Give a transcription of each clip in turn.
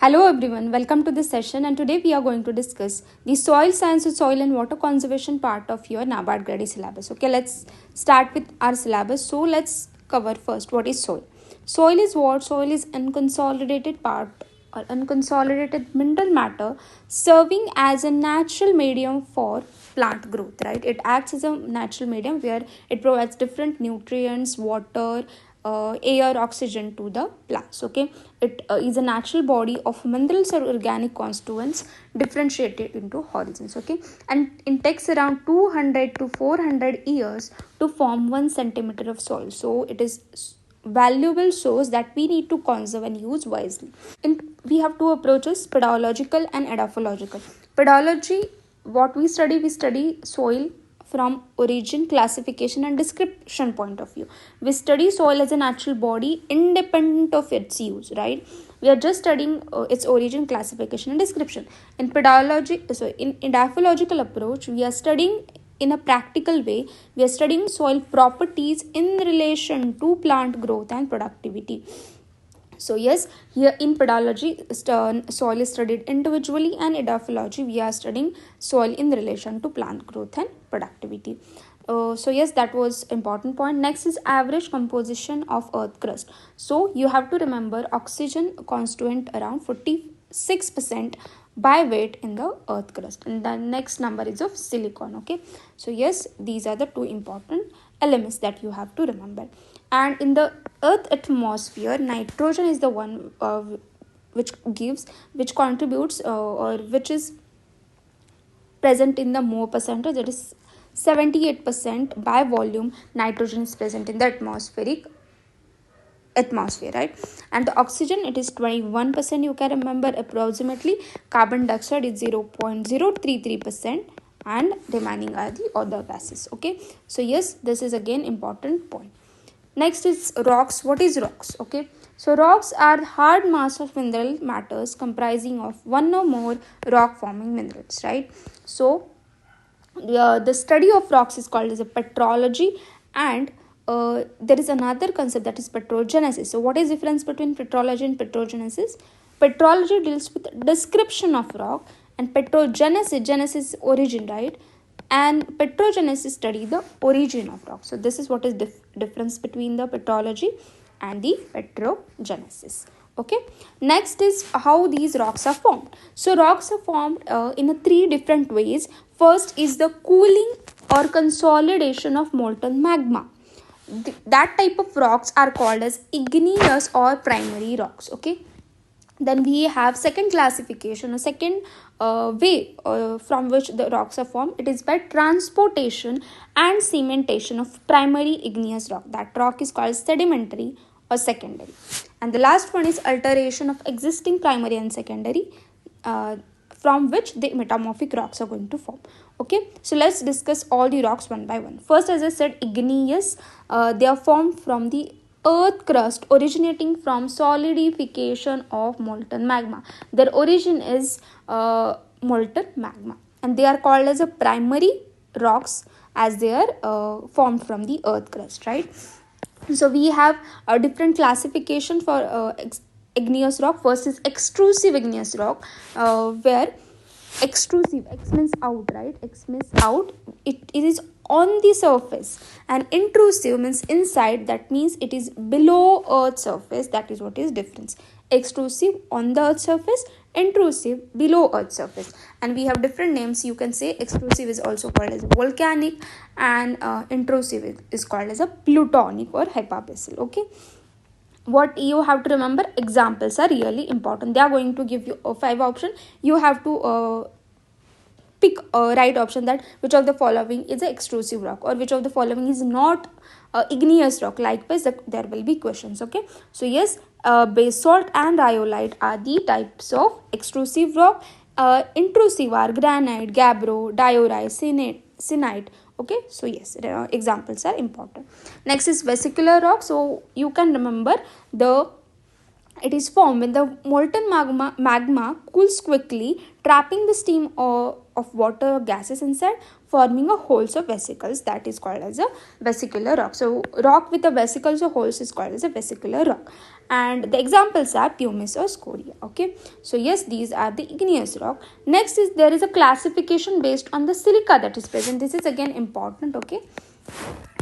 Hello everyone, welcome to this session, and today we are going to discuss the soil science, soil and water conservation part of your NABARD Grade A syllabus. Okay, let's start with our syllabus. So let's cover first what is soil. Soil is what? Soil is unconsolidated part or unconsolidated mineral matter serving as a natural medium for plant growth, right? It acts as a natural medium where it provides different nutrients, water, air, oxygen to the plants. Okay, it is a natural body of minerals or organic constituents differentiated into horizons. Okay, and it takes around 200 to 400 years to form 1 centimeter of soil. So it is valuable source that we need to conserve and use wisely. We have two approaches: pedological and edaphological. Pedology, what we study soil from origin, classification and description point of view. We study soil as a natural body independent of its use, right? We are just studying its origin, classification and description. In edaphological approach, we are studying in a practical way. We are studying soil properties in relation to plant growth and productivity. So yes, here in pedology, soil is studied individually, and edaphology, we are studying soil in relation to plant growth and productivity. So yes, that was important point. Next is average composition of earth crust. So you have to remember oxygen constituent around 46% by weight in the earth crust, and the next number is of silicon. Okay, so yes, these are the two important elements that you have to remember. And in the earth atmosphere, nitrogen is the one which contributes or which is present in the more percentage, that is 78% by volume. Nitrogen is present in the atmosphere, right? And the oxygen, it is 21%, you can remember approximately. Carbon dioxide is 0.033%, and remaining are the other gases. Okay, so yes, this is again important point. Next is rocks. What is rocks? Okay, so rocks are hard mass of mineral matters comprising of one or more rock forming minerals, right? So the study of rocks is called as a petrology, and there is another concept, that is petrogenesis. So what is the difference between petrology and petrogenesis? Petrology deals with description of rock, and genesis origin, right? And petrogenesis study the origin of rock. So this is what is difference between the petrology and the petrogenesis. Okay, next is how these rocks are formed. So rocks are formed in 3 different ways. First is the cooling or consolidation of molten magma. That type of rocks are called as igneous or primary rocks. Okay, then we have second classification, a second way from which the rocks are formed. It is by transportation and cementation of primary igneous rock. That rock is called sedimentary or secondary. And the last one is alteration of existing primary and secondary, from which the metamorphic rocks are going to form. Okay, so let's discuss all the rocks one by one. First, as I said, igneous, they are formed from the earth crust originating from solidification of molten magma. Their origin is molten magma, and they are called as a primary rocks as they are formed from the earth crust, right? So we have a different classification for igneous rock. First is extrusive igneous rock, where extrusive, x means out, right? X means out. It is on the surface, and intrusive means inside. That means it is below earth surface. That is what is difference. Extrusive on the earth surface, intrusive below earth surface. And we have different names. You can say extrusive is also called as volcanic, and intrusive is called as a plutonic or hypabyssal. Okay, what you have to remember, examples are really important. They are going to give you 5 options. You have to pick a right option, that which of the following is an extrusive rock or which of the following is not igneous rock. Likewise, there will be questions. Okay, so yes, basalt and rhyolite are the types of extrusive rock. Intrusive are granite, gabbro, diorite, sienite. Okay, so yes, examples are important. Next is vesicular rock. So you can remember it is formed when the molten magma cools quickly, trapping the steam of water gases inside, forming a holes of vesicles, that is called as a vesicular rock. So rock with a vesicles or holes is called as a vesicular rock. And the examples are pumice or scoria. Okay, so yes, these are the igneous rock. Next is there is a classification based on the silica that is present. This is again important. Okay,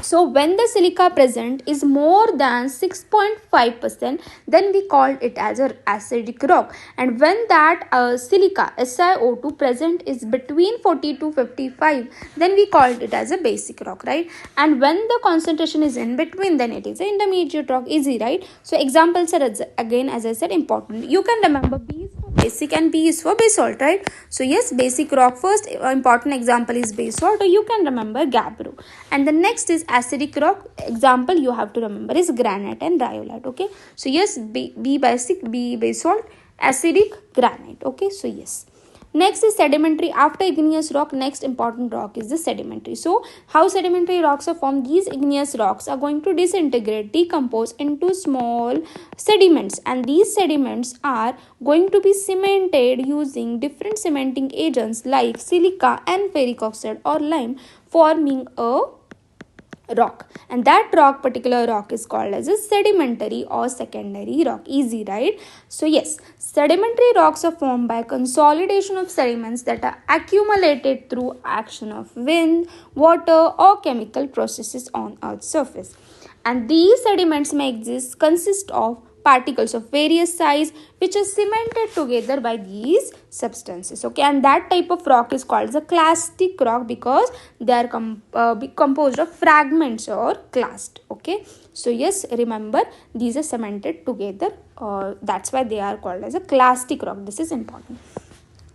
so when the silica present is more than 6.5%, then we call it as an acidic rock. And when that silica SiO2 present is between 40 to 55, then we call it as a basic rock, right? And when the concentration is in between, then it is an intermediate rock. Easy, right? So examples are again, as I said, important. You can remember B is for basic and B is for basalt, right? So yes, basic rock first. Important example is basalt, or you can remember gabbro. And the next is acidic rock. Example you have to remember is granite and rhyolite. Okay, so yes, B basic, B basalt, acidic, granite. Okay, so yes. Next is sedimentary. After igneous rock, next important rock is the sedimentary. So how sedimentary rocks are formed? These igneous rocks are going to disintegrate, decompose into small sediments, and these sediments are going to be cemented using different cementing agents like silica and ferric oxide or lime, forming a rock, and that particular rock is called as a sedimentary or secondary rock. Easy, right? So yes, sedimentary rocks are formed by consolidation of sediments that are accumulated through action of wind, water, or chemical processes on Earth's surface. And these sediments may consist of particles of various size which are cemented together by these substances. Okay, and that type of rock is called as a clastic rock because they are composed of fragments or clast. Okay, so yes, remember these are cemented together, that's why they are called as a clastic rock. This is important.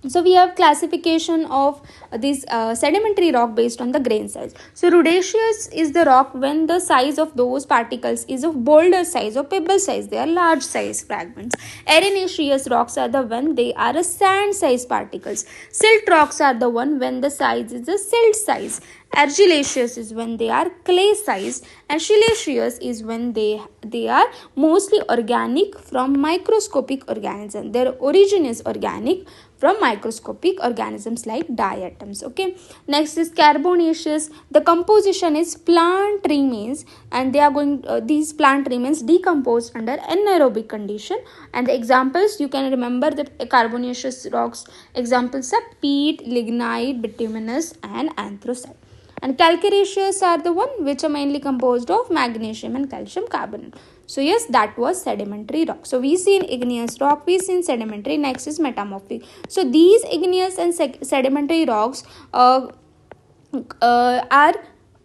So we have classification of this sedimentary rock based on the grain size. So rudiceous is the rock when the size of those particles is of boulder size or pebble size. They are large size fragments. Arenaceous rocks are the one they are a sand size particles. Silt rocks are the one when the size is a silt size. Argillaceous is when they are clay size, and siliceous is when they are mostly organic from microscopic organisms. Their origin is organic from microscopic organisms like diatoms. Okay, next is carbonaceous. The composition is plant remains, and they are going these plant remains decomposed under anaerobic condition. And the examples you can remember, the carbonaceous rocks examples are peat, lignite, bituminous, and anthracite. And calcareous are the one which are mainly composed of magnesium and calcium carbonate. So yes, that was sedimentary rock. So we see in igneous rock, we see in sedimentary. Next is metamorphic. So these igneous and sedimentary rocks are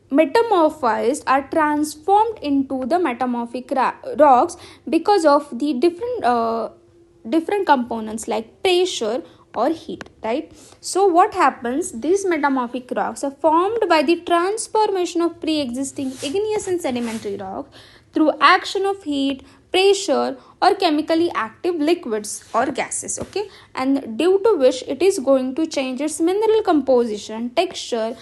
metamorphized, are transformed into the metamorphic rocks because of the different components like pressure or heat, right? So what happens, these metamorphic rocks are formed by the transformation of pre-existing igneous and sedimentary rock through action of heat, pressure, or chemically active liquids or gases. Okay, and due to which it is going to change its mineral composition, texture,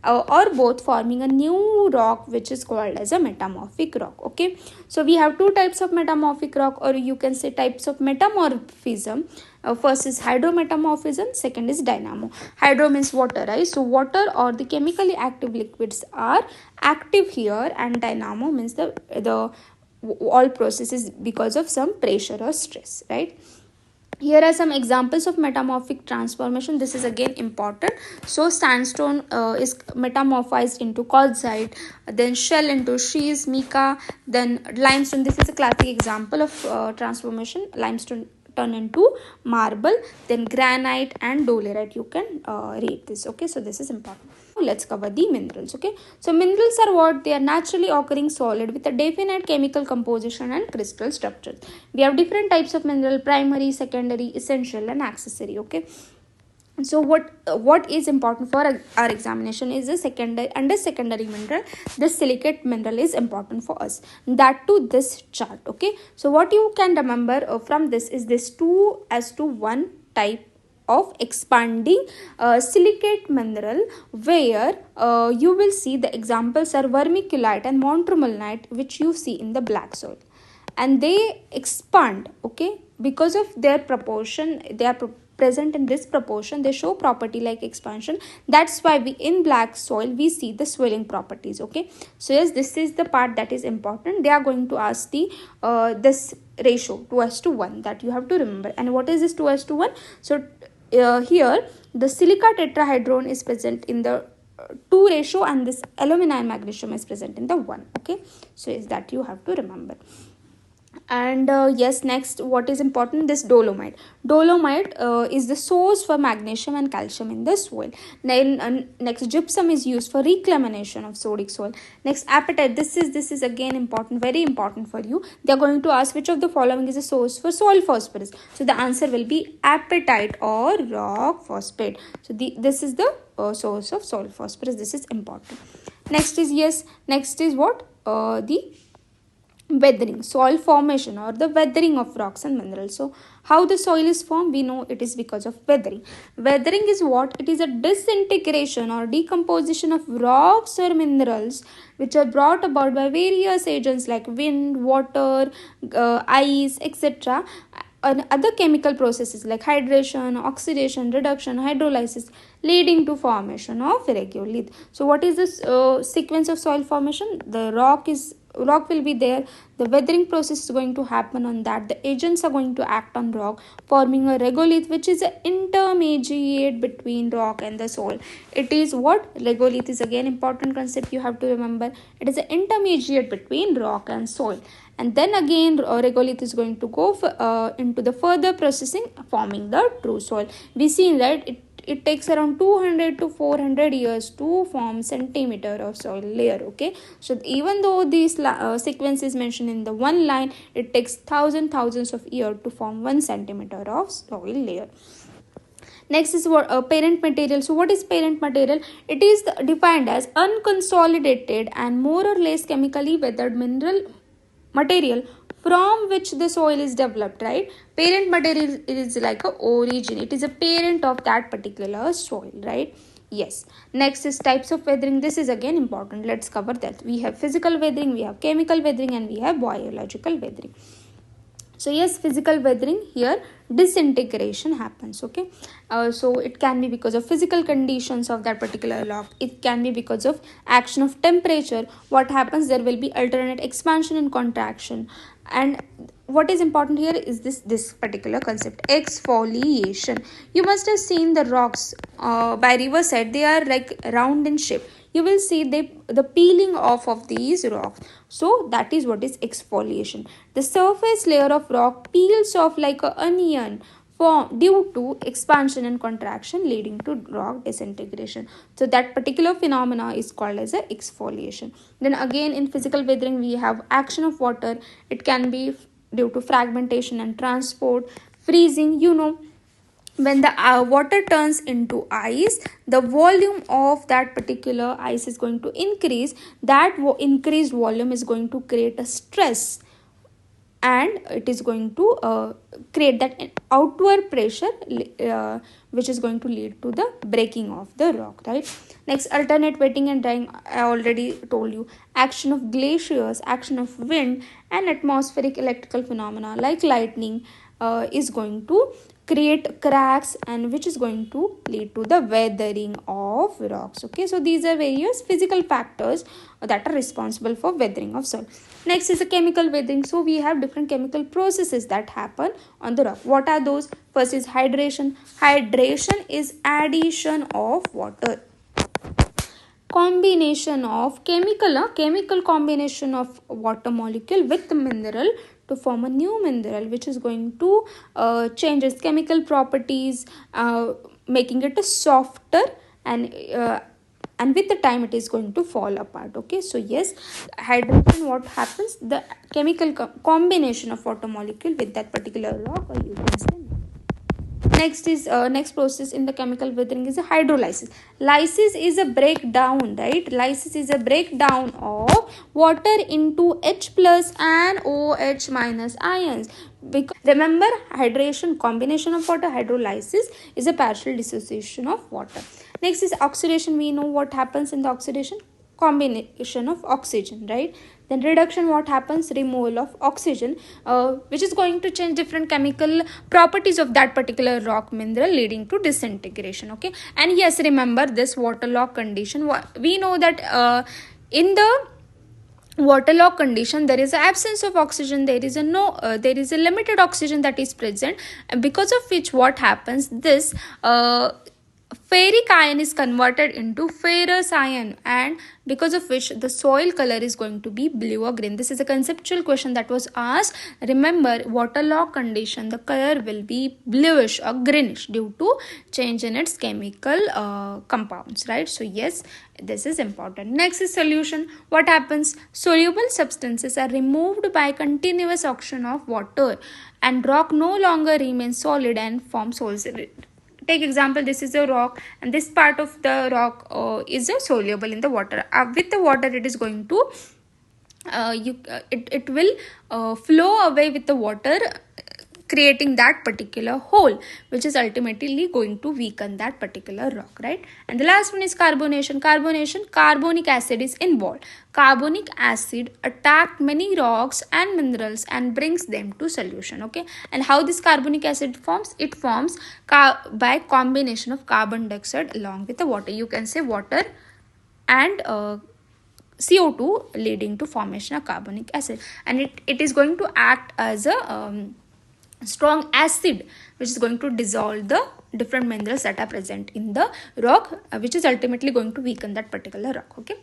or both, forming a new rock which is called as a metamorphic rock. Okay, so we have two types of metamorphic rock, or you can say types of metamorphism. First is hydrometamorphism, second is dynamo. Hydro means water, right? So water or the chemically active liquids are active here, and dynamo means the all processes because of some pressure or stress, right? Here are some examples of metamorphic transformation. This is again important. So sandstone is metamorphized into quartzite, then shell into schist, mica, then limestone. This is a classic example of transformation. Limestone turn into marble, then granite and dolerite. You can read this. Okay, so this is important. Let's cover the minerals. Okay, so minerals are what? They are naturally occurring solid with a definite chemical composition and crystal structures. We have different types of mineral: primary, secondary, essential, and accessory. Okay, so what is important for our examination is the secondary mineral. This silicate mineral is important for us, that to this chart. Okay, so what you can remember from this is this 2:1 type of expanding silicate mineral, where you will see the examples are vermiculite and montmorillonite, which you see in the black soil, and they expand, okay, because of their proportion. They are present in this proportion, they show property like expansion. That's why we in black soil we see the swelling properties. Okay, so yes, this is the part that is important. They are going to ask the this ratio 2:1 that you have to remember. And what is this 2:1? So here the silica tetrahedron is present in the 2 ratio, and this alumina and magnesium is present in the 1. Okay, so is that you have to remember. And yes, next what is important, this dolomite is the source for magnesium and calcium in the soil. Then next gypsum is used for reclamation of sodic soil. Next apatite, this is again important, very important for you. They are going to ask which of the following is a source for soil phosphorus. So the answer will be apatite or rock phosphate. So this is the source of soil phosphorus. This is important. Next is what the weathering, soil formation or the weathering of rocks and minerals. So how the soil is formed, we know it is because of weathering. Weathering is what? It is a disintegration or decomposition of rocks or minerals which are brought about by various agents like wind, water, ice, etc., and other chemical processes like hydration, oxidation, reduction, hydrolysis, leading to formation of regolith. So what is this sequence of soil formation? The rock will be there, the weathering process is going to happen on that, the agents are going to act on rock, forming a regolith, which is an intermediate between rock and the soil. It is what? Regolith is again important concept you have to remember. It is an intermediate between rock and soil. And then again regolith is going to go into the further processing, forming the true soil. We see that it takes around 200 to 400 years to form centimeter of soil layer. Okay, so even though this sequence is mentioned in the one line, it takes thousands of years to form 1 centimeter of soil layer. Next is what parent material. So what is parent material? It is defined as unconsolidated and more or less chemically weathered mineral material from which the soil is developed, right? Parent material is like a origin. It is a parent of that particular soil, right? Yes. Next is types of weathering. This is again important. Let's cover that. We have physical weathering, we have chemical weathering, and we have biological weathering. So yes, physical weathering, here disintegration happens. Okay, so it can be because of physical conditions of that particular rock. It can be because of action of temperature. What happens? There will be alternate expansion and contraction. And what is important here is this particular concept, exfoliation. You must have seen the rocks by riverside. They are like round in shape. You will see the peeling off of these rocks. So that is what is exfoliation. The surface layer of rock peels off like an onion due to expansion and contraction, leading to rock disintegration. So that particular phenomena is called as a exfoliation. Then again in physical weathering we have action of water. It can be due to fragmentation and transport, freezing. When the water turns into ice, the volume of that particular ice is going to increase. That increased volume is going to create a stress, and it is going to create that outward pressure which is going to lead to the breaking of the rock, right? Next, alternate wetting and drying. I already told you. Action of glaciers, action of wind, and atmospheric electrical phenomena like lightning is going to create cracks, and which is going to lead to the weathering of rocks. Okay, so these are various physical factors that are responsible for weathering of soil. Next is the chemical weathering. So we have different chemical processes that happen on the rock. What are those? First is hydration. Hydration is addition of water. Combination of chemical combination of water molecule with the mineral to form a new mineral, which is going to change its chemical properties, making it a softer, and with the time it is going to fall apart. Okay, so yes, hydration, what happens? The chemical combination of water molecule with that particular rock, or you can say. Next process in the chemical weathering is a hydrolysis. Lysis is a breakdown, right? Lysis is a breakdown of water into H plus and OH minus ions. Because remember, hydration, combination of water. Hydrolysis is a partial dissociation of water. Next is oxidation. We know what happens in the oxidation. Combination of oxygen, right? Then reduction, what happens? Removal of oxygen, which is going to change different chemical properties of that particular rock mineral, leading to disintegration. Okay, and yes, remember this waterlogged condition. We know that in the waterlogged condition there is an absence of oxygen, there is a limited oxygen that is present, and because of which what happens, this ferric ion is converted into ferrous ion, and because of which the soil color is going to be blue or green. This is a conceptual question that was asked. Remember, waterlogged condition, the color will be bluish or greenish due to change in its chemical compounds, right? So yes, this is important. Next is solution. What happens? Soluble substances are removed by continuous action of water, and rock no longer remains solid and forms holes. Take example, this is a rock, and this part of the rock is soluble in the water. With the water, it is going to it will flow away with the water, creating that particular hole, which is ultimately going to weaken that particular rock, right? And the last one is carbonation. Carbonic acid is involved. Carbonic acid attack many rocks and minerals and brings them to solution. Okay, and how this carbonic acid forms? It forms by combination of carbon dioxide along with the water. You can say water and CO2, leading to formation of carbonic acid, and it is going to act as a strong acid, which is going to dissolve the different minerals that are present in the rock, which is ultimately going to weaken that particular rock. Okay,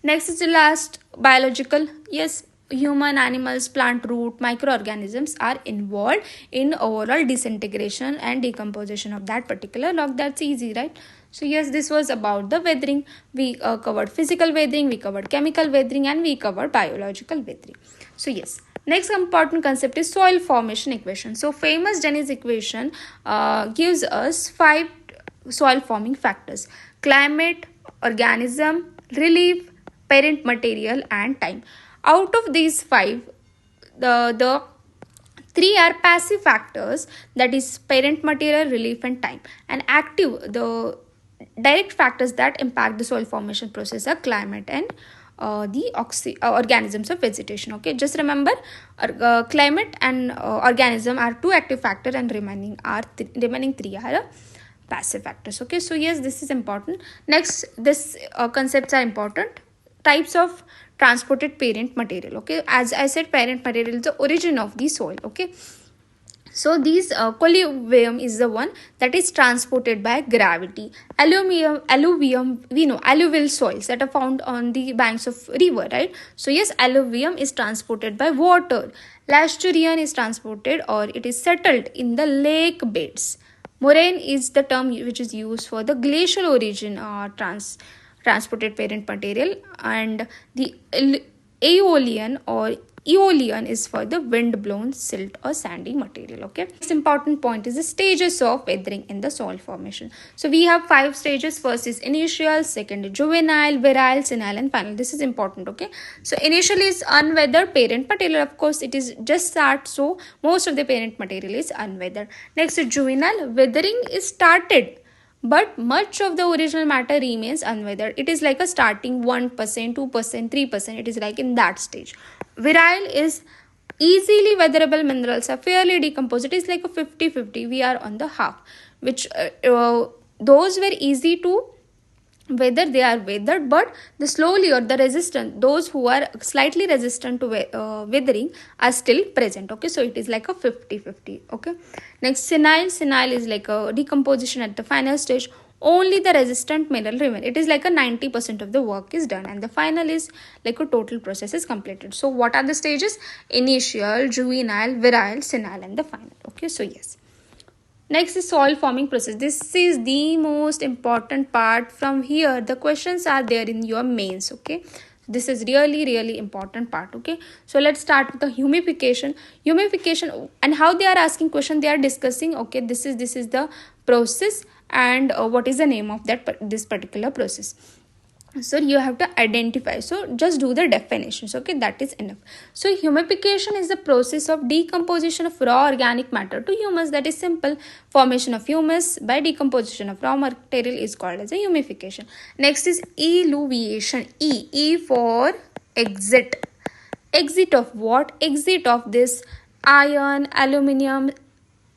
next is the last, biological. Yes, human, animals, plant, root, microorganisms are involved in overall disintegration and decomposition of that particular rock. That's easy, right? So yes, this was about the weathering. We covered physical weathering, we covered chemical weathering, and we covered biological weathering. So yes, next important concept is soil formation equation. So famous Dennis equation gives us 5 soil forming factors: climate, organism, relief, parent material, and time. Out of these 5, the 3 are passive factors, that is parent material, relief, and time. And active, the direct factors that impact the soil formation process are climate and the organisms of vegetation. Okay, just remember, climate and organism are 2 active factors, and remaining 3 are passive factors. Okay, so yes, this is important. Next, this concepts are important. Types of transported parent material. Okay, as I said, parent material is the origin of the soil. Okay, so these colloids is the one that is transported by gravity. Alluvium, we know alluvial soils that are found on the banks of river, right? So yes, alluvium is transported by water. Lasterian is transported, or it is settled in the lake beds. Moraine is the term which is used for the glacial origin transported parent material, and the aeolian or Aeolian is for the wind-blown silt or sandy material. Okay. Next important point is the stages of weathering in the soil formation. So we have 5 stages. First is initial, second is juvenile, virile, senile, and final. This is important. Okay. So initial is unweathered parent material. Of course, it is just start, so most of the parent material is unweathered. Next is juvenile. Weathering is started, but much of the original matter remains unweathered. It is like a starting 1%, 2%, 3%. It is like in that stage. Virile is easily weatherable minerals are fairly decomposed. It is like a 50-50. We are on the half, which those were easy to weather, they are weathered, but the slowly or the resistant, those who are slightly resistant to weathering are still present. Okay, so it is like a 50-50. Okay, next senile is like a decomposition at the final stage. Only the resistant mineral remain. It is like a 90% of the work is done, and the final is like a total process is completed. So what are the stages? Initial, juvenile, virile, senile, and the final. Okay, so yes. Next is soil forming process. This is the most important part. From here, the questions are there in your mains. Okay, this is really important part. Okay, so let's start with the humification. And how they are asking question, they are discussing. Okay, this is the process, and what is the name of this particular process. So you have to identify. So just do the definitions. Okay, that is enough. So humification is the process of decomposition of raw organic matter to humus. That is simple. Formation of humus by decomposition of raw material is called as a humification. Next is eluviation. E for exit. exit of what? Exit of this iron, aluminium,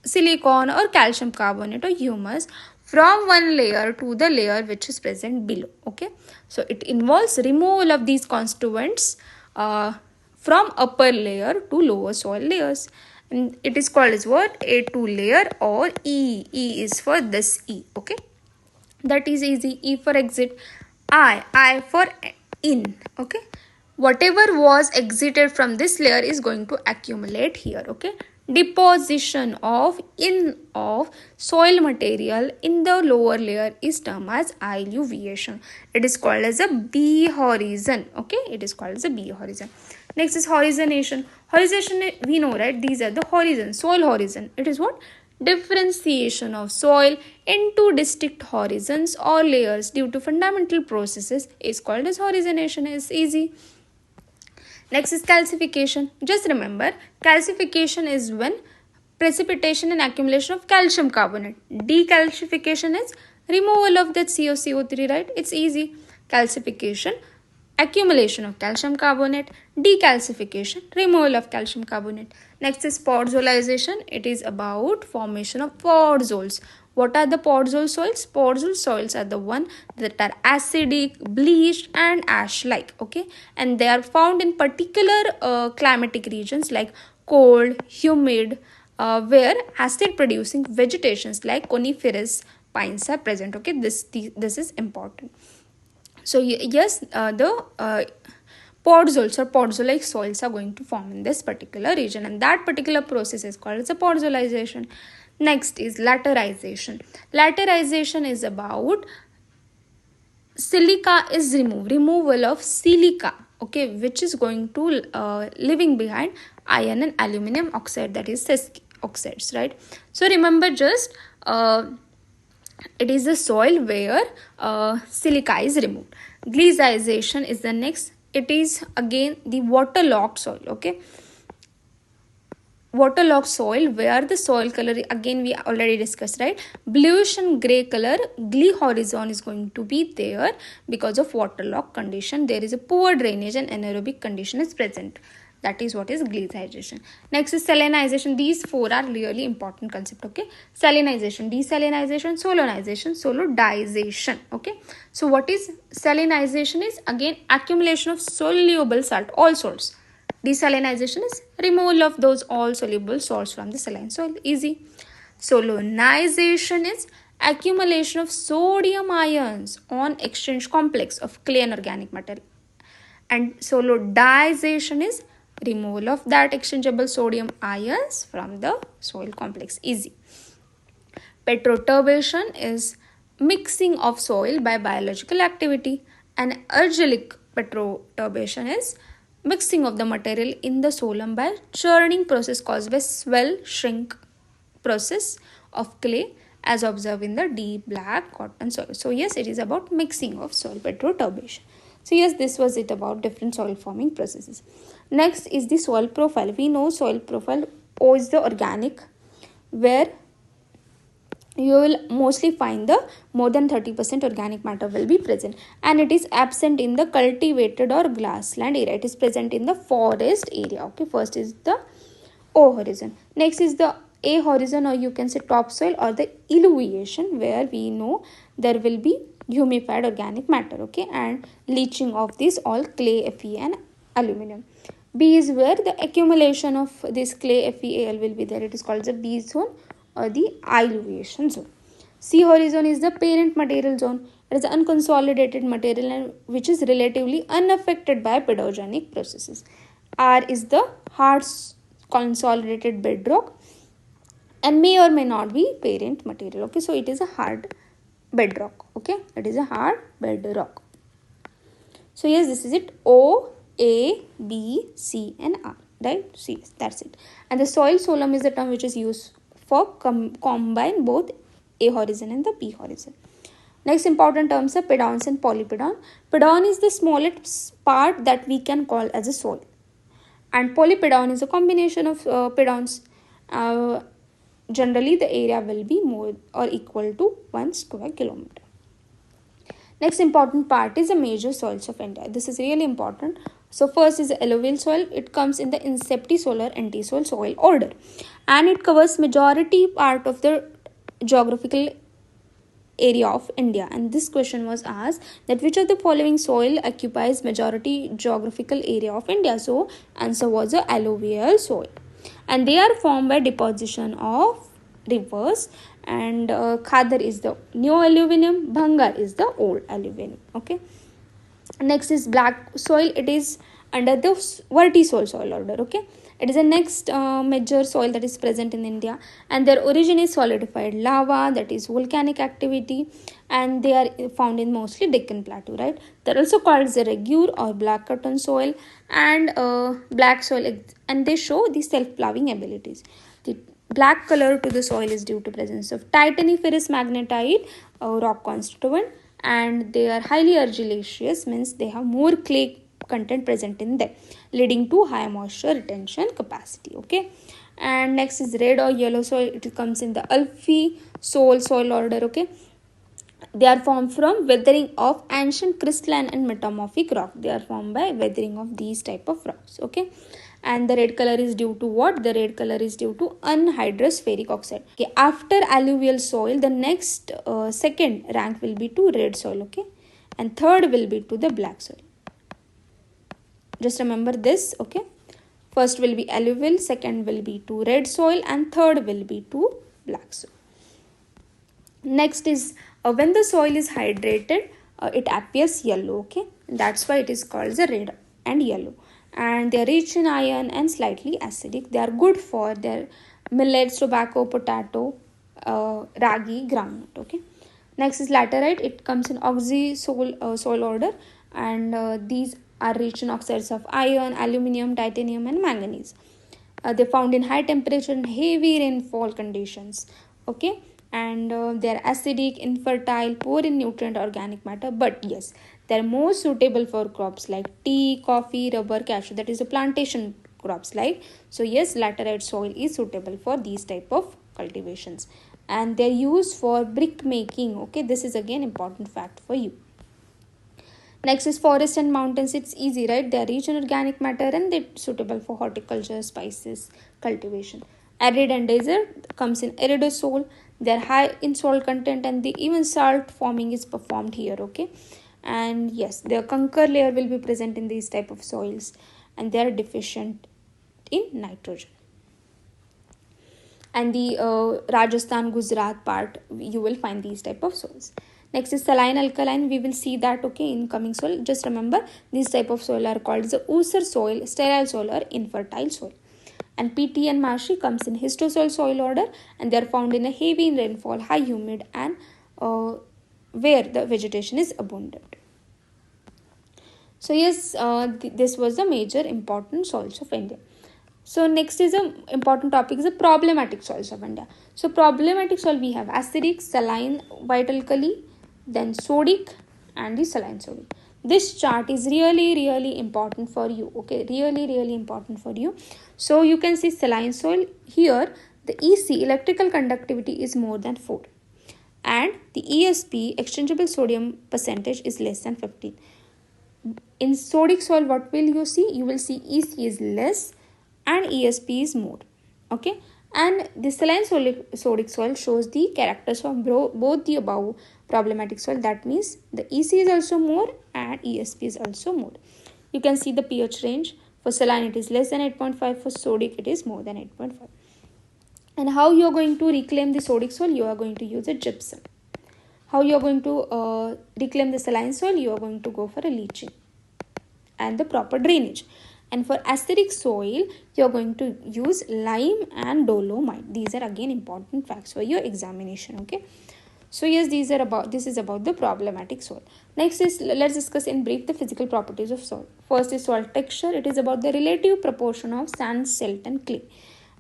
silicon or calcium carbonate or humus from one layer to the layer which is present below. Okay, so it involves removal of these constituents from upper layer to lower soil layers, and it is called as what? A2 layer or E is for this E. Okay, that is easy. E for exit, I for in. Okay, whatever was exited from this layer is going to accumulate here. Okay, deposition of soil material in the lower layer is termed as alluviation. It is called as a B horizon. Okay, it is called as a B horizon. Next is horizonation. Horizonation, we know, right? These are the horizon, soil horizon. It is what? Differentiation of soil into distinct horizons or layers due to fundamental processes is called as horizonation. Is easy. Next is calcification. Just remember, calcification is when precipitation and accumulation of calcium carbonate. Decalcification is removal of that CO3, right? It's easy. Calcification, accumulation of calcium carbonate. Decalcification, removal of calcium carbonate. Next is podzolization. It is about formation of podzoles. What are the podzol soils? Podzol soils are the one that are acidic, bleached and ash-like. Okay, and they are found in particular climatic regions like cold, humid, where acid-producing vegetations like coniferous pines are present. Okay, this is important. So yes, the podzols or podzol-like soils are going to form in this particular region, and that particular process is called as a podzolization. Next is laterization. Laterization is about silica is removal of silica, okay, which is going to leaving behind iron and aluminum oxide, that is sesqui oxides, right? So remember, just it is the soil where silica is removed. Glaciation is the next. It is again the waterlogged soil. Okay, waterlogged soil where the soil color, again we already discussed, right? Bluish and gray color, glee horizon is going to be there because of waterlogged condition. There is a poor drainage and anaerobic condition is present. That is what is glaciation. Next is salinization. These four are really important concept. Okay, salinization, desalinization, solonization, solidization. Okay, so what is salinization? Is again accumulation of soluble salt, all salts. Desalinization is removal of those all soluble salts from the saline soil. Easy. Solonization is accumulation of sodium ions on exchange complex of clay and organic matter. And solidization is removal of that exchangeable sodium ions from the soil complex. Easy. Petroturbation is mixing of soil by biological activity, and ergelic petroturbation is mixing of the material in the soil by churning process caused by swell shrink process of clay as observed in the deep black cotton soil. So yes, it is about mixing of soil, petroturbation. So yes, this was it about different soil forming processes. Next is the soil profile. We know soil profile, O is the organic, where you will mostly find the more than 30% organic matter will be present, and it is absent in the cultivated or grassland area. It is present in the forest area. Okay, first is the O horizon. Next is the A horizon, or you can say topsoil or the alluviation, where we know there will be humified organic matter, okay, and leaching of this all clay, Fe and aluminum. B is where the accumulation of this clay, FeAl will be there. It is called the B zone or the alluviation zone. C horizon is the parent material zone. It is unconsolidated material and which is relatively unaffected by pedogenic processes. R is the hard consolidated bedrock and may or may not be parent material. Okay, so it is a hard bedrock. Okay, it is a hard bedrock. So yes, this is it. O, A, B, C and R. Right? C, that's it. And the soil solemn is the term which is used for combine both A horizon and the B horizon. Next important terms are pedons and polypedon. Pedon is the smallest part that we can call as a soil, and polypedon is a combination of pedons. Generally, the area will be more or equal to 1 square kilometer. Next important part is the major soils of India. This is really important. So first is the alluvial soil. It comes in the inceptisolar antisoil soil order, and it covers majority part of the geographical area of India. And this question was asked that which of the following soil occupies majority geographical area of India. So answer was the alluvial soil, and they are formed by deposition of rivers, and Khadar is the new alluvium, Bhangar is the old alluvium. Okay. Next is black soil. It is under the vertisol soil order. Okay, it is the next major soil that is present in India, and their origin is solidified lava, that is volcanic activity, and they are found in mostly Deccan Plateau, right? They're also called the regur or black cotton soil, and black soil, and they show the self-ploughing abilities. The black color to the soil is due to presence of titaniferous magnetite rock constituent, and they are highly argillaceous, means they have more clay content present in them, leading to high moisture retention capacity. Okay, and next is red or yellow soil. It comes in the Alfi soil order. Okay, they are formed from weathering of ancient crystalline and metamorphic rock. They are formed by weathering of these type of rocks. Okay, and the red color is due to what? The red color is due to anhydrous ferric oxide. Okay, after alluvial soil, the next second rank will be to red soil. Okay, and third will be to the black soil. Just remember this. Okay, first will be alluvial, second will be to red soil, and third will be to black soil. Next is when the soil is hydrated, it appears yellow. Okay, that's why it is called the red and yellow, and they are rich in iron and slightly acidic. They are good for their millets, tobacco, potato, ragi, groundnut. Okay, next is laterite. It comes in oxy soil order, and these are rich in oxides of iron, aluminium, titanium, and manganese. They are found in high temperature and heavy rainfall conditions. Okay, and they are acidic, infertile, poor in nutrient organic matter, but yes, they are more suitable for crops like tea, coffee, rubber, cashew, that is the plantation crops like. So yes, laterite soil is suitable for these type of cultivations, and they are used for brick making. Okay, this is again important fact for you. Next is forest and mountains. It's easy, right? They are rich in organic matter and they're suitable for horticulture, spices, cultivation. Arid and desert comes in aridosol. They are high in salt content, and even salt forming is performed here. Okay, and yes, the conker layer will be present in these type of soils, and they are deficient in nitrogen. And the Rajasthan, Gujarat part, you will find these type of soils. Next is saline alkaline. We will see that, okay, in coming soil. Just remember, these type of soil are called the ooser soil, sterile soil, or infertile soil. And PT and marshy comes in histosol soil order, and they are found in a heavy rainfall, high humid, and where the vegetation is abundant. So yes, this was the major important soils of India. So next is a important topic is the problematic soils of India. So problematic soil, we have acidic, saline, white alkali, then sodic, and the Saline-Sodic. This chart is really important for you. Okay, really important for you. So you can see saline soil here. The EC, electrical conductivity, is more than 4, and the ESP, exchangeable sodium percentage, is less than 15. In sodic soil, what will you see? You will see EC is less and ESP is more. Okay, and the Saline-Sodic soil shows the characters of both the above problematic soil. That means the EC is also more and ESP is also more. You can see the pH range. For saline, it is less than 8.5. For sodic, it is more than 8.5. And how you are going to reclaim the sodic soil? You are going to use a gypsum. How you are going to reclaim the saline soil? You are going to go for a leaching and the proper drainage. And for acidic soil, you are going to use lime and dolomite. These are again important facts for your examination. Okay, so yes, this is about the problematic soil. Next is, let's discuss in brief the physical properties of soil. First is soil texture. It is about the relative proportion of sand, silt, and clay.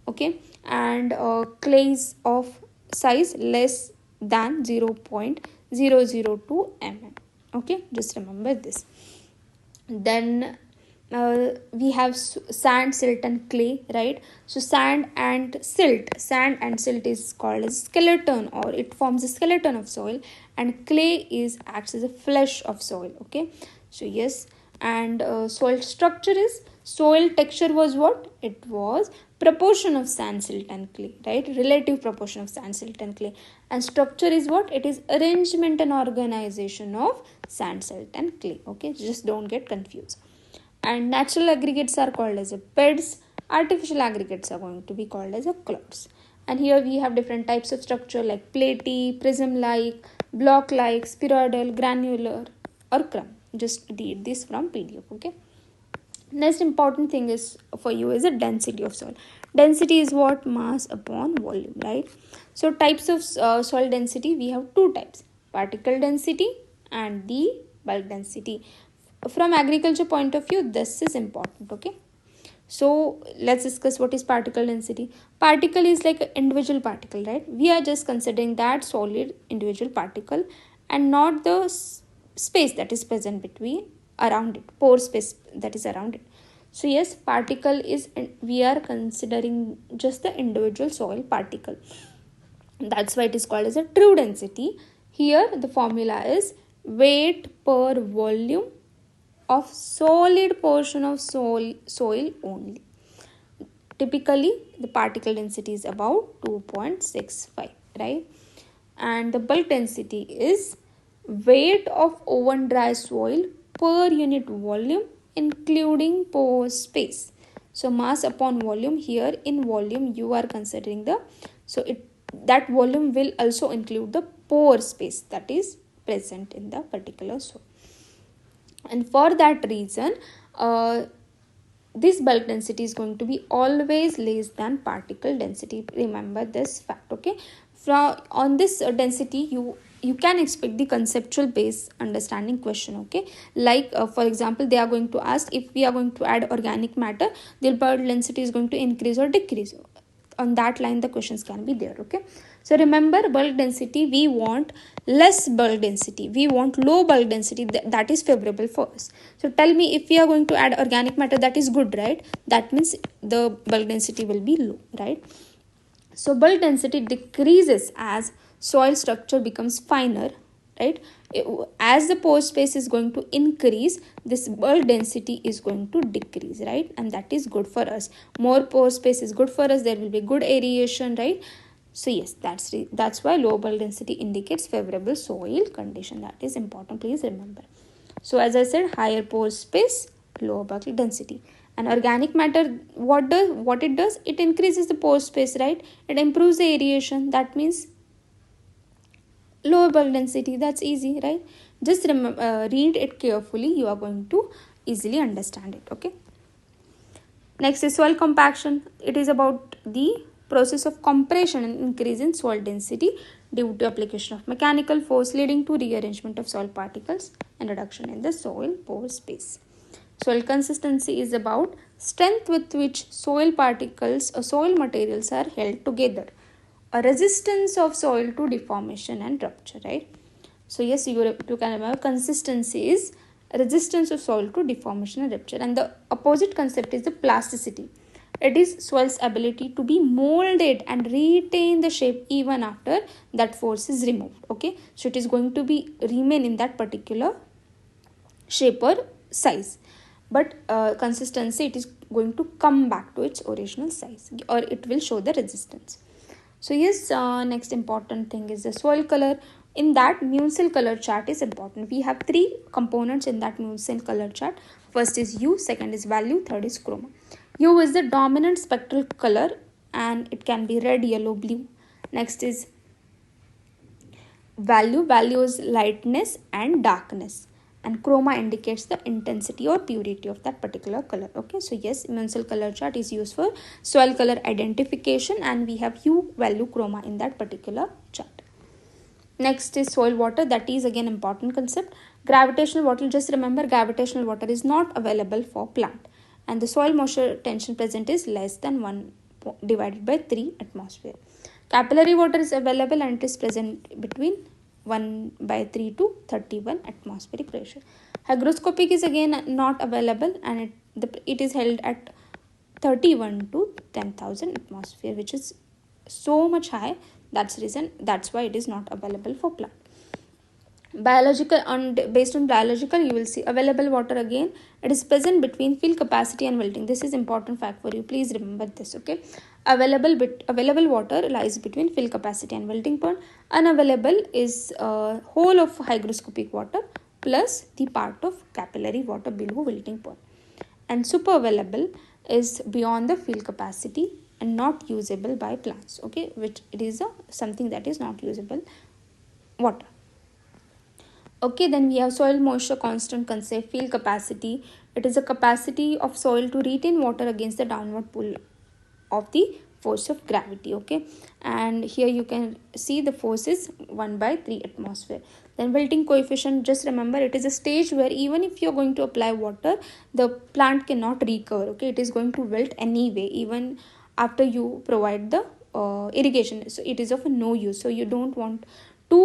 Okay, and clay is of size less than 0.002 mm. Okay, just remember this. Then we have sand, silt, and clay, right? So sand and silt is called as skeleton, or it forms a skeleton of soil, and clay acts as a flesh of soil. Okay, so yes, And soil structure is, soil texture was what? It was proportion of sand, silt and clay, right? Relative proportion of sand, silt and clay. And structure is what? It is arrangement and organization of sand, silt and clay. Okay, just don't get confused. And natural aggregates are called as a beds, artificial aggregates are going to be called as a clods. And here we have different types of structure like platy, prism-like, block-like, spheroidal, granular or crumb. Just read this from PDF. Okay. Next important thing is for you is the density of soil. Density is what? Mass upon volume, right? So types of soil density, we have two types: particle density and the bulk density. From agriculture point of view, this is important. Okay, so let's discuss what is particle density. Particle is like an individual particle, right? We are just considering that solid individual particle and not the space that is present between around it, pore space that is around it. So yes, particle is, we are considering just the individual soil particle. That's why it is called as a true density. Here the formula is weight per volume of solid portion of soil only. Typically the particle density is about 2.65, right? And the bulk density is weight of oven dry soil per unit volume including pore space. So mass upon volume, here in volume you are considering the, so it, that volume will also include the pore space that is present in the particular soil. And for that reason, this bulk density is going to be always less than particle density. Remember this fact. Okay, from on this density you can expect the conceptual based understanding question. Okay, like for example, they are going to ask if we are going to add organic matter, the bulk density is going to increase or decrease. On that line the questions can be there. Okay, so remember, bulk density, we want less bulk density, we want low bulk density, that is favorable for us. So tell me, if we are going to add organic matter, that is good, right? That means the bulk density will be low, right? So bulk density decreases as soil structure becomes finer, right? As the pore space is going to increase, this bulk density is going to decrease, right? And that is good for us. More pore space is good for us, there will be good aeration, right? So yes, that's why low bulk density indicates favorable soil condition. That is important, please remember. So as I said, higher pore space, low bulk density. And organic matter, what it does, it increases the pore space, right? It improves the aeration. That means lower bulk density. That's easy, right? Just read it carefully, you are going to easily understand it. Okay, next is soil compaction. It is about the process of compression and increase in soil density due to application of mechanical force leading to rearrangement of soil particles and reduction in the soil pore space. Soil consistency is about strength with which soil particles or soil materials are held together, a resistance of soil to deformation and rupture, right? So yes, you can remember, consistency is resistance of soil to deformation and rupture, and the opposite concept is the plasticity. It is soil's ability to be molded and retain the shape even after that force is removed. Okay, so it is going to be remain in that particular shape or size, but consistency, it is going to come back to its original size, or it will show the resistance. So yes, next important thing is the soil color. In that, Munsell color chart is important. We have three components in that Munsell color chart. First is hue, second is value, third is chroma. Hue is the dominant spectral color and it can be red, yellow, blue. Next is value. Value is lightness and darkness. And chroma indicates the intensity or purity of that particular color. Okay, so yes, Munsell color chart is used for soil color identification, and we have hue, value, chroma in that particular chart. Next is soil water. That is again important concept. Gravitational water, just remember, gravitational water is not available for plant, and the soil moisture tension present is less than 1 divided by 3 atmosphere. Capillary water is available and it is present between 1 by 3 to 31 atmospheric pressure. Hygroscopic is again not available, and it is held at 31 to 10,000 atmosphere, which is so much high. That's why it is not available for plant. Biological, and based on biological, you will see available water again. It is present between fill capacity and wilting. This is important fact for you. Please remember this. Okay, available water lies between fill capacity and wilting point. Unavailable is whole of hygroscopic water plus the part of capillary water below wilting point. And super available is beyond the fill capacity and not usable by plants. Okay, which it is something that is not usable water. Okay, then we have soil moisture constant concept, field capacity. It is a capacity of soil to retain water against the downward pull of the force of gravity. Okay, and here you can see the force is 1/3 atmosphere. Then wilting coefficient, just remember it is a stage where even if you are going to apply water, the plant cannot recover. Okay, it is going to wilt anyway, even after you provide the irrigation. So it is of no use. So you don't want to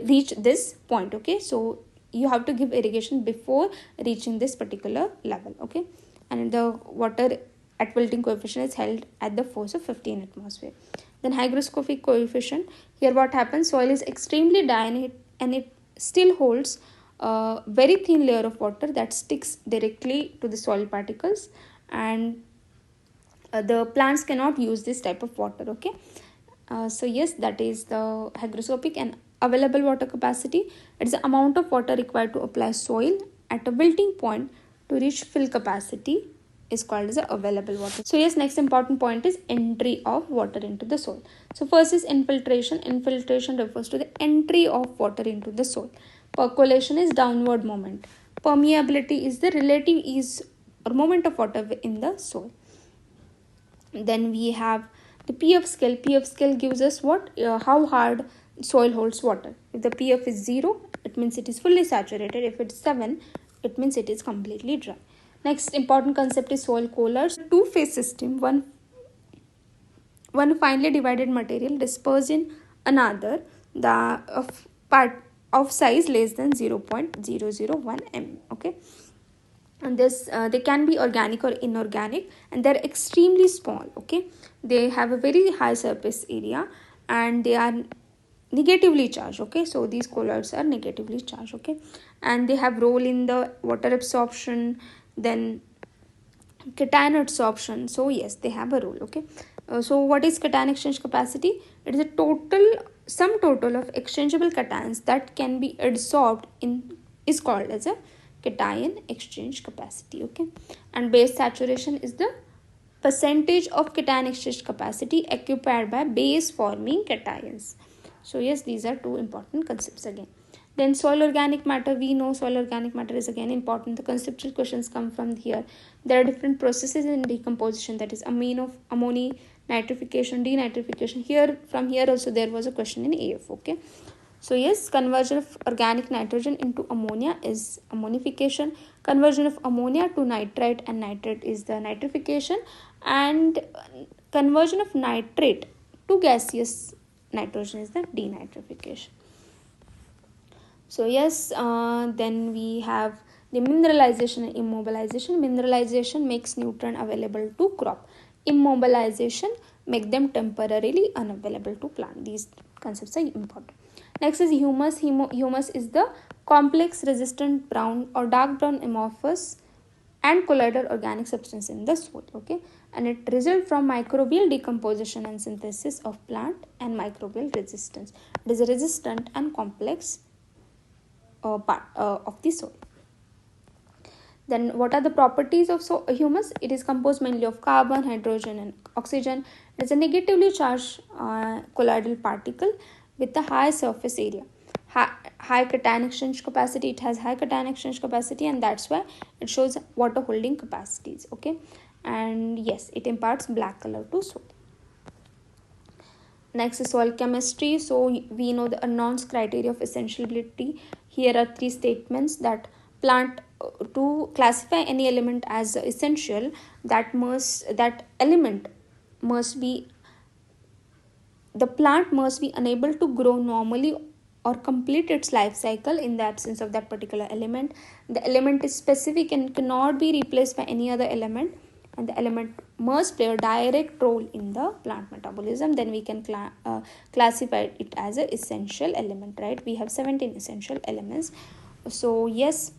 reach this point. Okay, so you have to give irrigation before reaching this particular level. Okay, and the water at wilting coefficient is held at the force of 15 atmosphere. Then hygroscopic coefficient, here what happens, soil is extremely dry and it still holds a very thin layer of water that sticks directly to the soil particles, and the plants cannot use this type of water. Okay, so yes, that is the hygroscopic. And available water capacity, it is the amount of water required to apply soil at a wilting point to reach fill capacity is called as the available water. So yes, next important point is entry of water into the soil. So first is infiltration. Infiltration refers to the entry of water into the soil. Percolation is downward movement. Permeability is the relative ease or movement of water in the soil. Then we have the pH scale. pH scale gives us what, how hard soil holds water. If the pH is 0, it means it is fully saturated. If it's 7, it means it is completely dry. Next important concept is soil colloids. Two-phase system, one finely divided material dispersed in another, the part of size less than 0.001 mm. Okay, and this they can be organic or inorganic, and they're extremely small. Okay, they have a very high surface area and they are negatively charged. Okay, so these colloids are negatively charged. Okay, and they have role in the water absorption, then cation adsorption. So yes, they have a role. Okay, so what is cation exchange capacity? It is a sum total of exchangeable cations that can be adsorbed in is called as a cation exchange capacity. Okay, and base saturation is the percentage of cation exchange capacity occupied by base forming cations. So yes, these are two important concepts again. Then soil organic matter, we know soil organic matter is again important. The conceptual questions come from here. There are different processes in decomposition, that is ammonia, nitrification, denitrification. From here also there was a question in AF. Okay, so yes, conversion of organic nitrogen into ammonia is ammonification. Conversion of ammonia to nitrite and nitrate is the nitrification, and conversion of nitrate to gaseous nitrogen is the denitrification. So yes, then we have the mineralization and immobilization. Mineralization makes nutrient available to crop. Immobilization make them temporarily unavailable to plant. These concepts are important. Next is humus. Humus is the complex resistant brown or dark brown amorphous and colloidal organic substance in the soil. Okay, and it results from microbial decomposition and synthesis of plant and microbial resistance. It is a resistant and complex part of the soil. Then what are the properties of humus? It is composed mainly of carbon, hydrogen and oxygen. It is a negatively charged colloidal particle with a high surface area. High cation exchange capacity. It has high cation exchange capacity, and that's why it shows water holding capacities. Okay, and yes, it imparts black color to soil. Next is soil chemistry. So we know the announced criteria of essentiality. Here are 3 statements that plant to classify any element as essential, the plant must be unable to grow normally or complete its life cycle in the absence of that particular element. The element is specific and cannot be replaced by any other element, and the element must play a direct role in the plant metabolism. Then we can classify it as an essential element, right? We have 17 essential elements. So yes,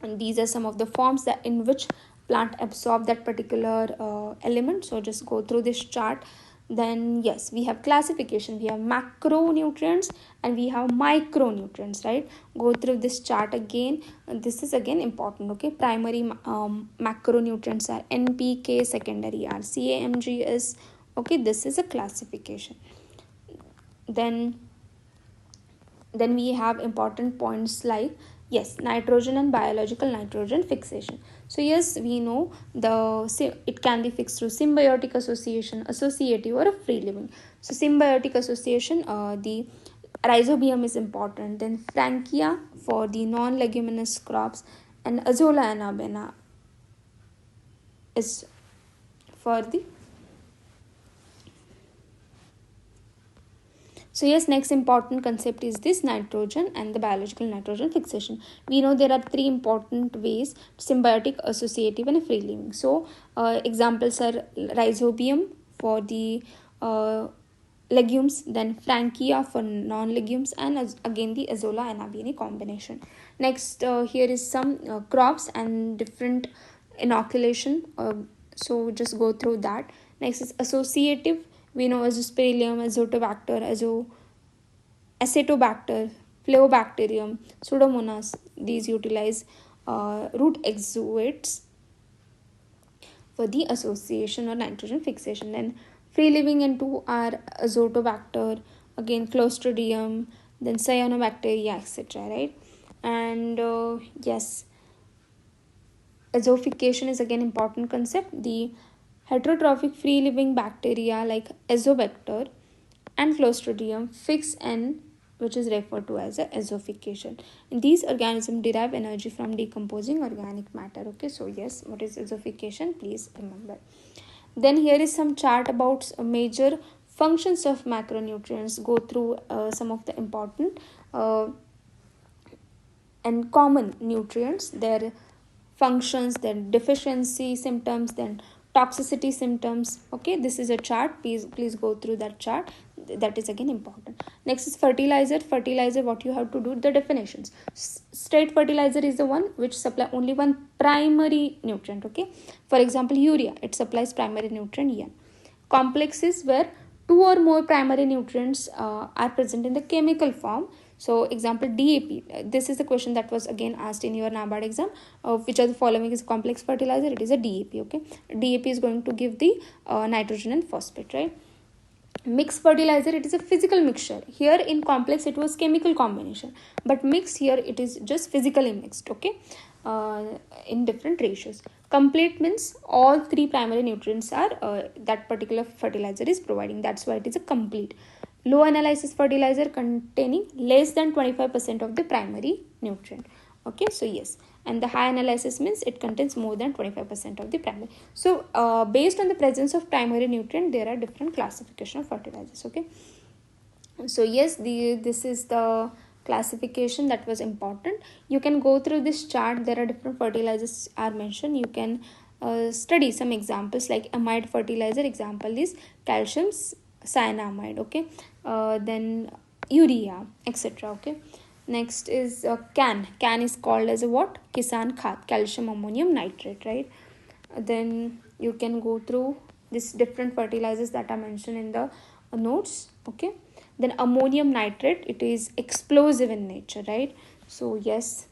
and these are some of the forms that in which plant absorb that particular element. So just go through this chart. Then yes, we have classification, we have macronutrients and we have micronutrients, right? Go through this chart again. This is again important, okay? Primary macronutrients are NPK, secondary are CAMGS, okay? This is a classification. Then we have important points like, yes, nitrogen and biological nitrogen fixation. So yes, we know it can be fixed through symbiotic association, associative, or a free living. So symbiotic association, the rhizobium is important, then frankia for the non-leguminous crops, and azolla anabena is for the. So yes, next important concept is this nitrogen and the biological nitrogen fixation. We know there are three important ways: symbiotic, associative, and free living. So examples are rhizobium for the legumes, then frankia for non-legumes, and again the azolla anabene combination. Next, here is some crops and different inoculation. So just go through that. Next is associative. We know azospirillum, azotobacter, acetobacter, Phleobacterium, Pseudomonas. These utilize root exudates for the association or nitrogen fixation. Then free living into are azotobacter, again Clostridium, then cyanobacteria, etc. Right? And yes, azothification is again important concept. The heterotrophic free living bacteria like Azobacter and Clostridium fix N, which is referred to as a azothification. And these organisms derive energy from decomposing organic matter. Okay, so yes, what is azothification? Please remember. Then here is some chart about major functions of macronutrients. Go through some of the important and common nutrients, their functions, then deficiency symptoms, then toxicity symptoms. Okay, this is a chart. Please go through that chart. That is again important. Next is fertilizer. Fertilizer, what you have to do, the definitions. Straight fertilizer is the one which supply only one primary nutrient. Okay, for example, urea, it supplies primary nutrient N. Complex is where two or more primary nutrients are present in the chemical form. So example, DAP. This is the question that was again asked in your NABARD exam. Which of the following is complex fertilizer? It is a DAP. Okay, DAP is going to give the nitrogen and phosphate, right? Mixed fertilizer, it is a physical mixture. Here in complex it was chemical combination, but mixed here it is just physically mixed. Okay, in different ratios. Complete means all three primary nutrients are that particular fertilizer is providing. That's why it is a complete. Low analysis fertilizer containing less than 25% of the primary nutrient. Okay, so yes, and the high analysis means it contains more than 25% of the primary. So based on the presence of primary nutrient, there are different classification of fertilizers. Okay, so yes, this is the classification that was important. You can go through this chart. There are different fertilizers are mentioned. You can study some examples like amide fertilizer. Example is calcium cyanamide. Okay, then urea, etc. Okay, next is can is called as a what? Kisan Khat, calcium ammonium nitrate, right? Then you can go through these different fertilizers that are mentioned in the notes. Okay, then ammonium nitrate, it is explosive in nature, right? So yes,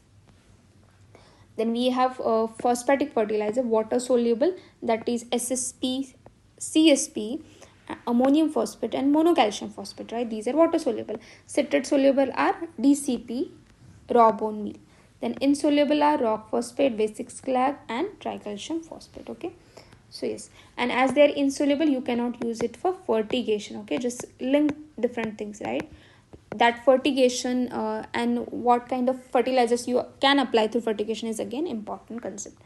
then we have phosphatic fertilizer, water soluble, that is SSP, CSP, ammonium phosphate, and monocalcium phosphate, right? These are water soluble. Citrate soluble are DCP, raw bone meal. Then insoluble are rock phosphate, basic slag, and tricalcium phosphate. Okay, so yes, and as they are insoluble, you cannot use it for fertigation. Okay, just link different things, right? That fertigation and what kind of fertilizers you can apply through fertigation is again important concept.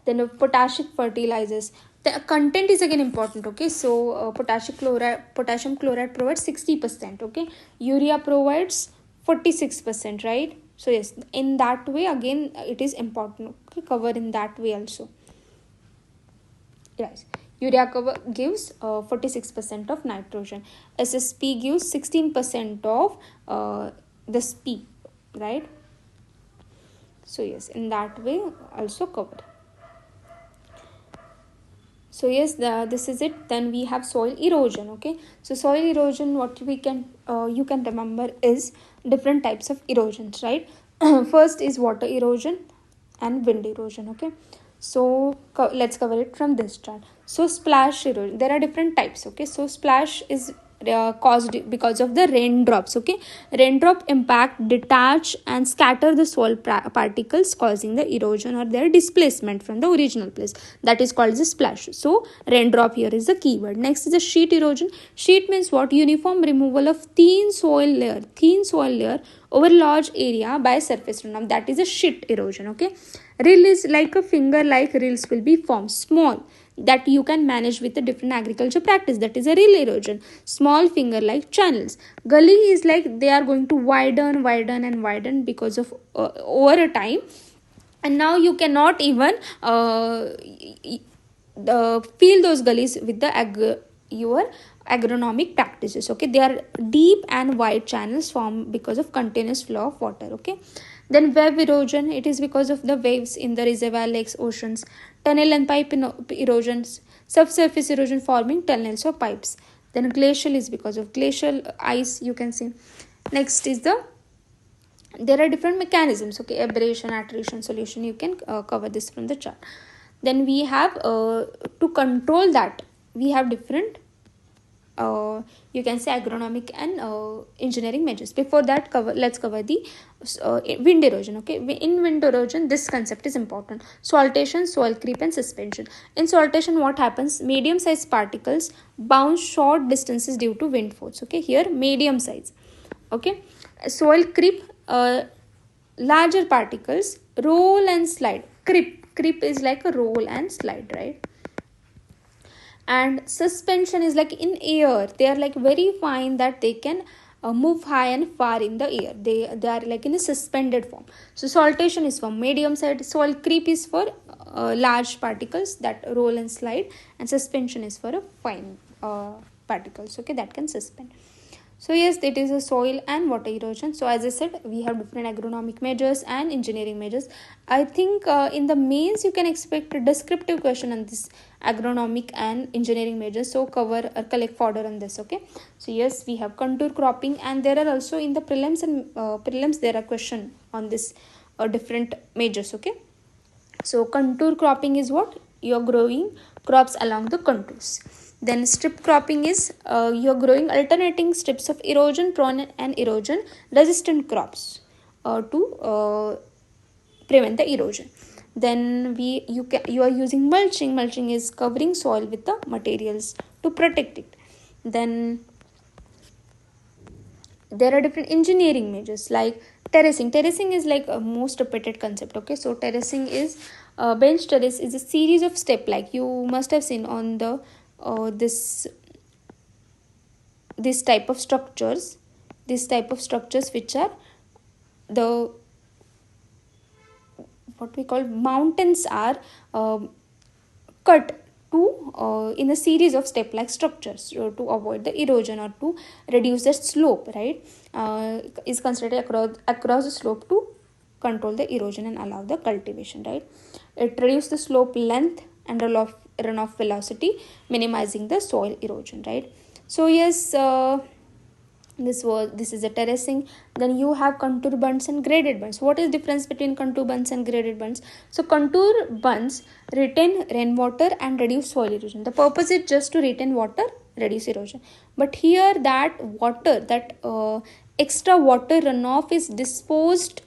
Then potassic fertilizers, the content is again important. Okay, so potassium chloride provides 60%. Okay, urea provides 46%, right? So yes, in that way again it is important. Okay, cover in that way also. Yes. Urea gives 46% of nitrogen. SSP gives 16% of this P, right? So yes, in that way also covered. So yes, this is it. Then we have soil erosion. Okay, so soil erosion, what we can you can remember is different types of erosions, right? First is water erosion and wind erosion. Okay, so let's cover it from this chart. So splash erosion, there are different types. Okay, so splash is caused because of the raindrops. Okay, raindrop impact, detach and scatter the soil particles, causing the erosion or their displacement from the original place. That is called the splash. So raindrop here is the keyword. Next is the sheet erosion. Sheet means what? Uniform removal of thin soil layer over large area by surface runoff. That is a sheet erosion. Okay, rill is like a finger like rills will be formed, small, that you can manage with a different agriculture practice. That is a rill erosion. Small finger like channels. Gully is like they are going to widen and widen because of over a time, and now you cannot even fill those gullies with the your agronomic practices. Okay, they are deep and wide channels formed because of continuous flow of water. Okay, then wave erosion, it is because of the waves in the reservoir, lakes, oceans. Tunnel and pipe erosions, subsurface erosion forming tunnels or pipes. Then glacial is because of glacial ice, you can see. Next is there are different mechanisms. Okay, abrasion, attrition, solution, you can cover this from the chart. Then we have to control that, we have different you can say agronomic and engineering measures. Before that, let's cover the wind erosion. Okay, in wind erosion this concept is important: saltation, soil creep and suspension. In saltation, what happens? Medium sized particles bounce short distances due to wind force. Okay, here medium size. Okay, soil creep, larger particles roll and slide. Creep is like a roll and slide, right? And suspension is like in air, they are like very fine that they can move high and far in the air. They are like in a suspended form. So saltation is for medium side, soil creep is for large particles that roll and slide, and suspension is for a fine particles, okay, that can suspend. So yes, it is a soil and water erosion. So as I said, we have different agronomic measures and engineering measures. I think in the mains you can expect a descriptive question on this agronomic and engineering measures. So cover or collect fodder on this. Okay. So yes, we have contour cropping, and there are also in the prelims and prelims there are question on this different measures. Okay. So contour cropping is what? You're growing crops along the contours. Then strip cropping is you're growing alternating strips of erosion prone and erosion resistant crops to prevent the erosion. Then you are using mulching. Mulching is covering soil with the materials to protect it. Then there are different engineering measures like terracing. Terracing is like a most repeated concept. Okay, so terracing is bench terrace is a series of step, like you must have seen on the this type of structures, which are the what we call mountains are cut to in a series of step like structures to avoid the erosion or to reduce the slope, right? Is considered across the slope to control the erosion and allow the cultivation, right? It reduces the slope length and runoff velocity, minimizing the soil erosion, right? So yes, this is a terracing. Then you have contour bunds and graded bunds. What is difference between contour bunds and graded bunds? So contour bunds retain rainwater and reduce soil erosion. The purpose is just to retain water, reduce erosion. But here that water, that extra water runoff is disposed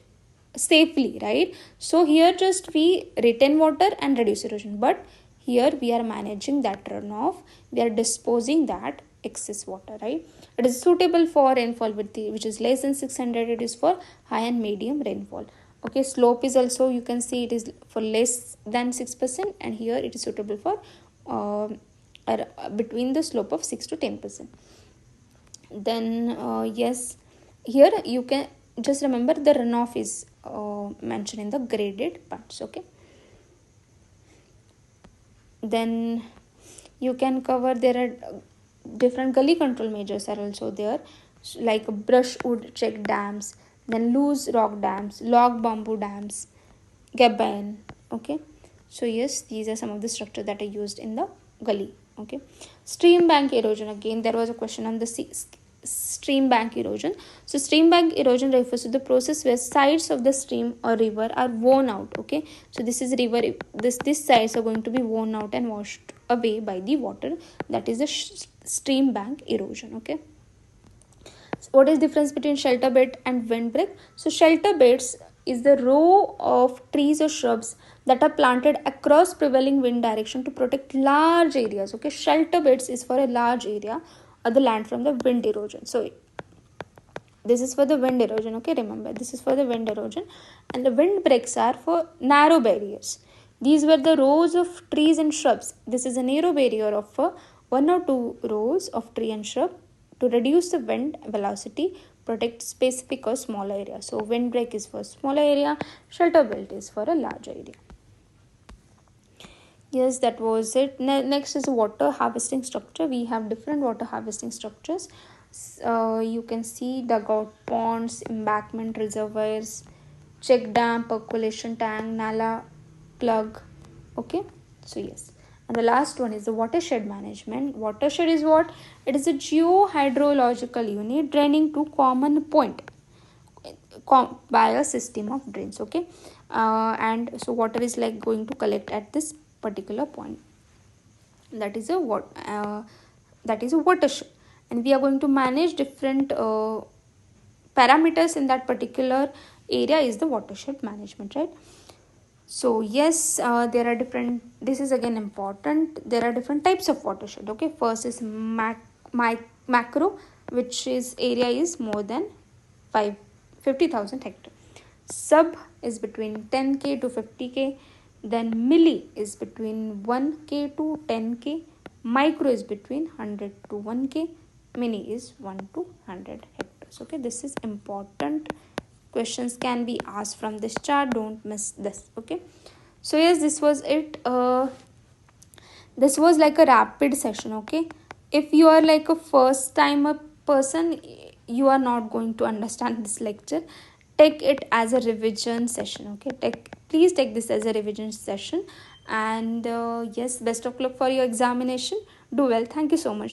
safely, right? So here just we retain water and reduce erosion, but here we are managing that runoff, we are disposing that excess water, right? It is suitable for rainfall which is less than 600. It is for high and medium rainfall. Okay, slope is also, you can see it is for less than 6%, and here it is suitable for between the slope of 6 to 10%. Then yes, here you can just remember the runoff is mentioned in the graded parts. Okay, then You can cover, there are different gully control measures are also there, like brushwood check dams, then loose rock dams, log bamboo dams, gaban. Okay, so yes, these are some of the structure that are used in the gully. Okay, stream bank erosion, again there was a question on the stream bank erosion. So stream bank erosion refers to the process where sides of the stream or river are worn out. Okay, so this is river, this sides are going to be worn out and washed away by the water, that is the stream bank erosion. Okay, so what is difference between shelter bed and windbreak? So shelter beds is the row of trees or shrubs that are planted across prevailing wind direction to protect large areas. Okay, shelter beds is for a large area of the land from the wind erosion. So this is for the wind erosion. Okay, remember this is for the wind erosion, and the windbreaks are for narrow barriers. These were the rows of trees and shrubs. This is a narrow barrier of one or two rows of tree and shrub to reduce the wind velocity, protect specific or smaller area. So windbreak is for smaller area, shelter belt is for a larger area. Yes, that was it. Next is water harvesting structure. We have different water harvesting structures. You can see dugout ponds, embankment reservoirs, check dam, percolation tank, nala, plug. Okay, so yes. And the last one is the watershed management. Watershed is what? It is a geohydrological unit draining to common point by a system of drains. Okay, and so water is like going to collect at this particular point, that is a watershed, and we are going to manage different parameters in that particular area is the watershed management, right? So yes, there are different, this is again important, there are different types of watershed. Okay, first is macro, which is area is more than 50,000 hectare. Sub is between 10k to 50k. Then milli is between 1k to 10k. Micro is between 100 to 1k. Mini is 1 to 100 hectares. Okay, this is important. Questions can be asked from this chart, don't miss this. Okay, so yes, this was it. This was like a rapid session. Okay, if you are like a first timer person, you are not going to understand this lecture. Take it as a revision session. Okay, please take this as a revision session. And yes, best of luck for your examination. Do well. Thank you so much.